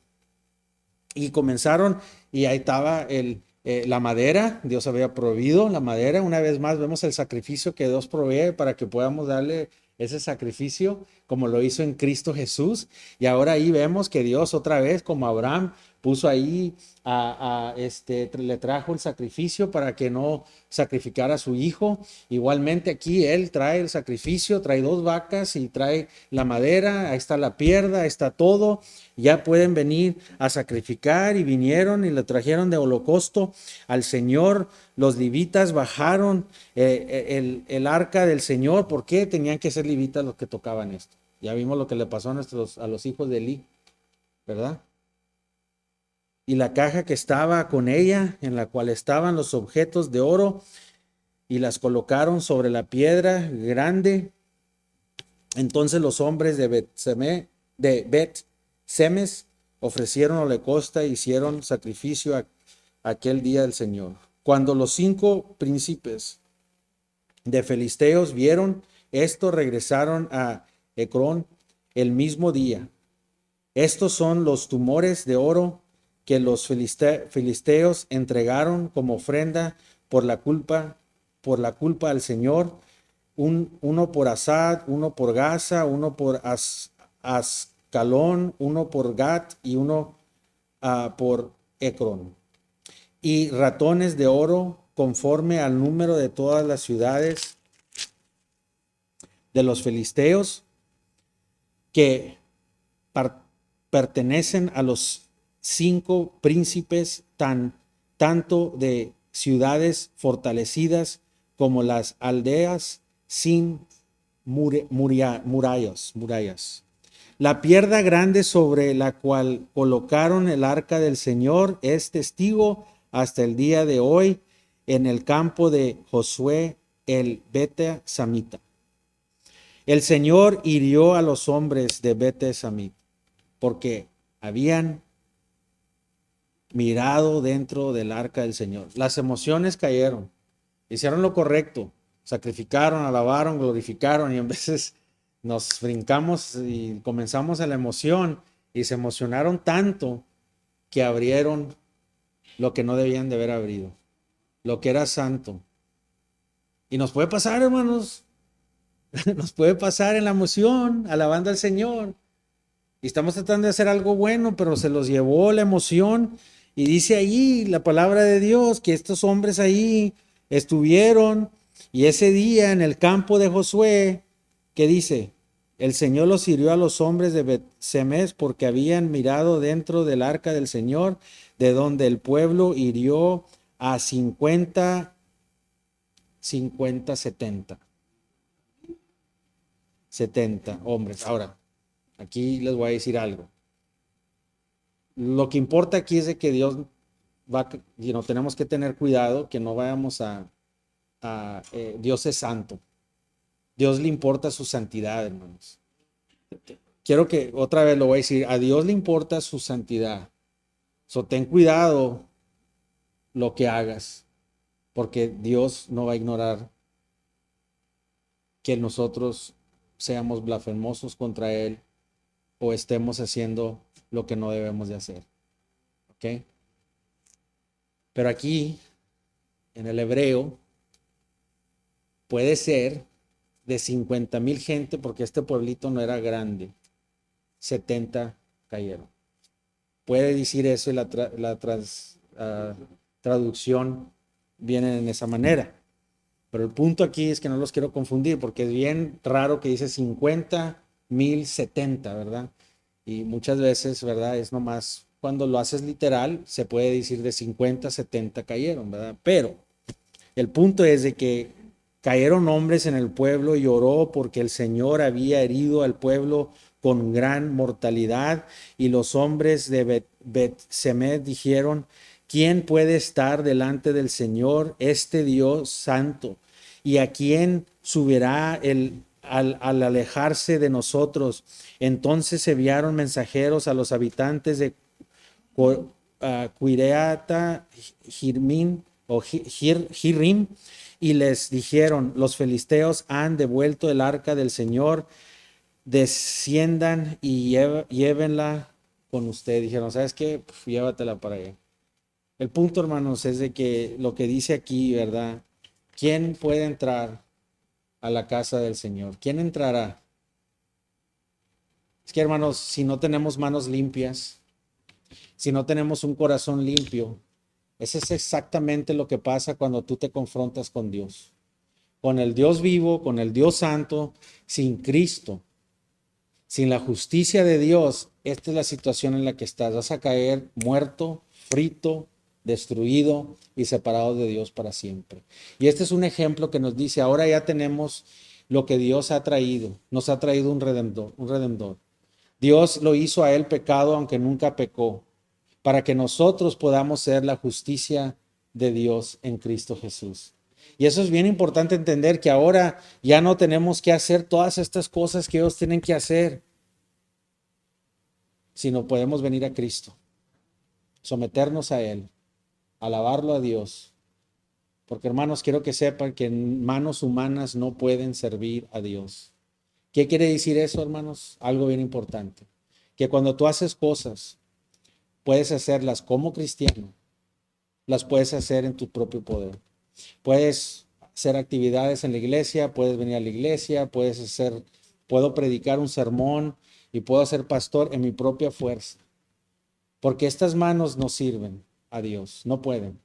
y comenzaron, y ahí estaba la madera. Dios había proveído la madera. Una vez más vemos el sacrificio que Dios provee para que podamos darle ese sacrificio como lo hizo en Cristo Jesús. Y ahora ahí vemos que Dios otra vez, como Abraham, puso ahí, le trajo el sacrificio para que no sacrificara a su hijo. Igualmente aquí él trae el sacrificio, trae 2 vacas y trae la madera, ahí está la pierda, ahí está todo. Ya pueden venir a sacrificar y vinieron y le trajeron de holocausto al Señor. Los levitas bajaron el arca del Señor. ¿Por qué tenían que ser levitas los que tocaban esto? Ya vimos lo que le pasó a los hijos de Elí, ¿verdad? Y la caja que estaba con ella, en la cual estaban los objetos de oro, y las colocaron sobre la piedra grande. Entonces los hombres de Bet-Semes ofrecieron holocausto e hicieron sacrificio aquel día del Señor. Cuando los 5 príncipes de filisteos vieron esto, regresaron a Ecrón el mismo día. Estos son los tumores de oro que los filisteos entregaron como ofrenda por la culpa al Señor. Uno por Asad, uno por Gaza, uno por Ascalón, uno por Gat y uno por Ecrón. Y ratones de oro conforme al número de todas las ciudades de los filisteos que pertenecen a los 5 príncipes, tanto de ciudades fortalecidas como las aldeas sin murallas. La piedra grande sobre la cual colocaron el arca del Señor es testigo hasta el día de hoy en el campo de Josué el Bet-Samita. El Señor hirió a los hombres de Bet-Samit porque habían mirado dentro del arca del Señor. Las emociones cayeron, hicieron lo correcto, sacrificaron, alabaron, glorificaron, y en veces nos brincamos y comenzamos a la emoción y se emocionaron tanto que abrieron lo que no debían de haber abrido, lo que era santo. Y nos puede pasar, hermanos, nos puede pasar en la emoción, alabando al Señor. Y estamos tratando de hacer algo bueno, pero se los llevó la emoción. Y dice ahí la palabra de Dios que estos hombres ahí estuvieron, y ese día en el campo de Josué, ¿qué dice? El Señor los hirió a los hombres de Bet-Semes porque habían mirado dentro del arca del Señor, de donde el pueblo hirió a 50, 70 hombres. Ahora, aquí les voy a decir algo. Lo que importa aquí es de que Dios tenemos que tener cuidado que no vayamos Dios es santo. Dios le importa su santidad, hermanos. Quiero que otra vez lo voy a decir, a Dios le importa su santidad. Ten cuidado lo que hagas, porque Dios no va a ignorar que nosotros seamos blasfemosos contra Él o estemos haciendo lo que no debemos de hacer. ¿Ok? Pero aquí, en el hebreo, puede ser de 50,000 gente, porque este pueblito no era grande, 70 cayeron. Puede decir eso y la traducción viene en esa manera. Pero el punto aquí es que no los quiero confundir, porque es bien raro que dice 50,000, 70, ¿verdad? Y muchas veces, ¿verdad? Es nomás cuando lo haces literal, se puede decir de 50, 70 cayeron, ¿verdad? Pero el punto es de que cayeron hombres en el pueblo y oró porque el Señor había herido al pueblo con gran mortalidad, y los hombres de Bet-Semes dijeron: ¿quién puede estar delante del Señor, este Dios santo? ¿Y a quién subirá al alejarse de nosotros? Entonces enviaron mensajeros a los habitantes de Quireata Jirrim, y les dijeron: los filisteos han devuelto el arca del Señor, desciendan y llévenla con usted. Dijeron: ¿sabes qué? Llévatela para allá. El punto, hermanos, es de que lo que dice aquí, ¿verdad? ¿Quién puede entrar a la casa del Señor? ¿Quién entrará? Es que, hermanos, si no tenemos manos limpias, si no tenemos un corazón limpio. Eso es exactamente lo que pasa cuando tú te confrontas con Dios. Con el Dios vivo, con el Dios santo, sin Cristo, sin la justicia de Dios. Esta es la situación en la que estás. Vas a caer muerto, frito, destruido y separado de Dios para siempre. Y este es un ejemplo que nos dice, ahora ya tenemos lo que Dios ha traído. Nos ha traído un redentor, un redentor. Dios lo hizo a él pecado, aunque nunca pecó, para que nosotros podamos ser la justicia de Dios en Cristo Jesús. Y eso es bien importante entender, que ahora ya no tenemos que hacer todas estas cosas que ellos tienen que hacer, sino podemos venir a Cristo, someternos a Él, alabarlo a Dios. Porque hermanos, quiero que sepan que manos humanas no pueden servir a Dios. ¿Qué quiere decir eso, hermanos? Algo bien importante. Que cuando tú haces cosas, puedes hacerlas como cristiano, las puedes hacer en tu propio poder. Puedes hacer actividades en la iglesia, puedes venir a la iglesia, puedo predicar un sermón y puedo ser pastor en mi propia fuerza. Porque estas manos no sirven a Dios, no pueden.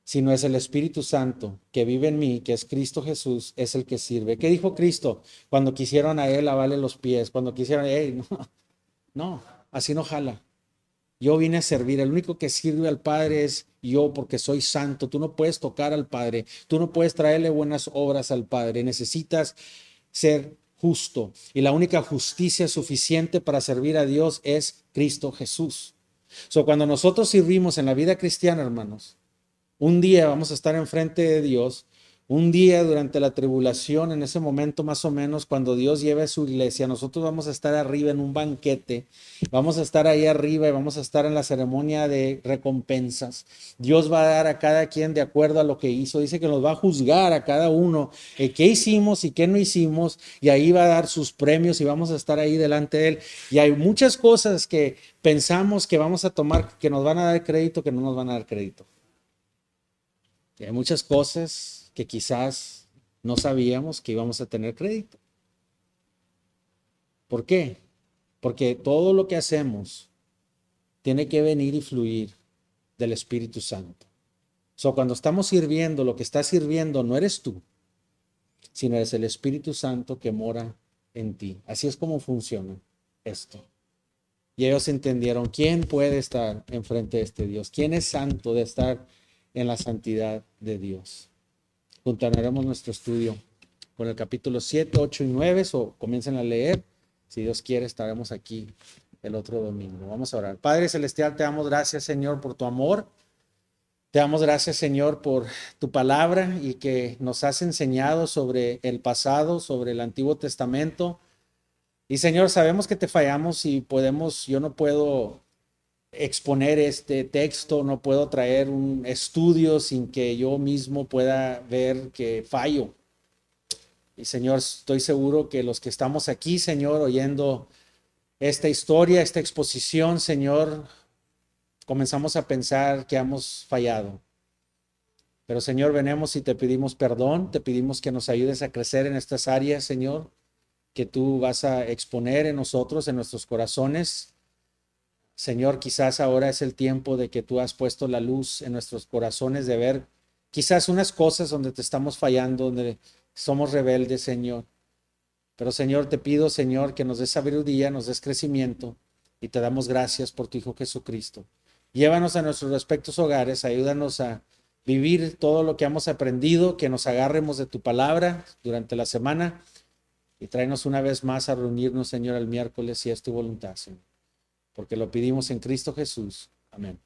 Sino es el Espíritu Santo que vive en mí, que es Cristo Jesús, es el que sirve. ¿Qué dijo Cristo? Cuando quisieron a Él lavarle los pies, cuando quisieron, no, así no jala. Yo vine a servir, el único que sirve al Padre es yo, porque soy santo. Tú no puedes tocar al Padre, tú no puedes traerle buenas obras al Padre, necesitas ser justo. Y la única justicia suficiente para servir a Dios es Cristo Jesús. Cuando nosotros sirvimos en la vida cristiana, hermanos, un día vamos a estar enfrente de Dios, un día durante la tribulación, en ese momento más o menos, cuando Dios lleve a su iglesia, nosotros vamos a estar arriba en un banquete, vamos a estar ahí arriba y vamos a estar en la ceremonia de recompensas. Dios va a dar a cada quien de acuerdo a lo que hizo. Dice que nos va a juzgar a cada uno qué hicimos y qué no hicimos, y ahí va a dar sus premios y vamos a estar ahí delante de Él. Y hay muchas cosas que pensamos que vamos a tomar, que nos van a dar crédito, que no nos van a dar crédito. Y hay muchas cosas que quizás no sabíamos que íbamos a tener crédito. ¿Por qué? Porque todo lo que hacemos tiene que venir y fluir del Espíritu Santo. Cuando estamos sirviendo, lo que está sirviendo no eres tú, sino es el Espíritu Santo que mora en ti. Así es como funciona esto. Y ellos entendieron quién puede estar enfrente de este Dios, quién es santo de estar en la santidad de Dios. Continuaremos nuestro estudio con el capítulo 7, 8 y 9, o comiencen a leer. Si Dios quiere, estaremos aquí el otro domingo. Vamos a orar. Padre Celestial, te damos gracias, Señor, por tu amor. Te damos gracias, Señor, por tu palabra y que nos has enseñado sobre el pasado, sobre el Antiguo Testamento. Y, Señor, sabemos que te fallamos y yo no puedo exponer este texto, no puedo traer un estudio sin que yo mismo pueda ver que fallo. Y Señor, estoy seguro que los que estamos aquí, Señor, oyendo esta historia, esta exposición, Señor, comenzamos a pensar que hemos fallado. Pero Señor, venimos y te pedimos perdón, te pedimos que nos ayudes a crecer en estas áreas, Señor, que tú vas a exponer en nosotros, en nuestros corazones. Señor, quizás ahora es el tiempo de que tú has puesto la luz en nuestros corazones, de ver quizás unas cosas donde te estamos fallando, donde somos rebeldes, Señor. Pero Señor, te pido, Señor, que nos des sabiduría, nos des crecimiento, y te damos gracias por tu Hijo Jesucristo. Llévanos a nuestros respectivos hogares, ayúdanos a vivir todo lo que hemos aprendido, que nos agarremos de tu palabra durante la semana, y tráenos una vez más a reunirnos, Señor, el miércoles, si es tu voluntad, Señor. Porque lo pedimos en Cristo Jesús. Amén.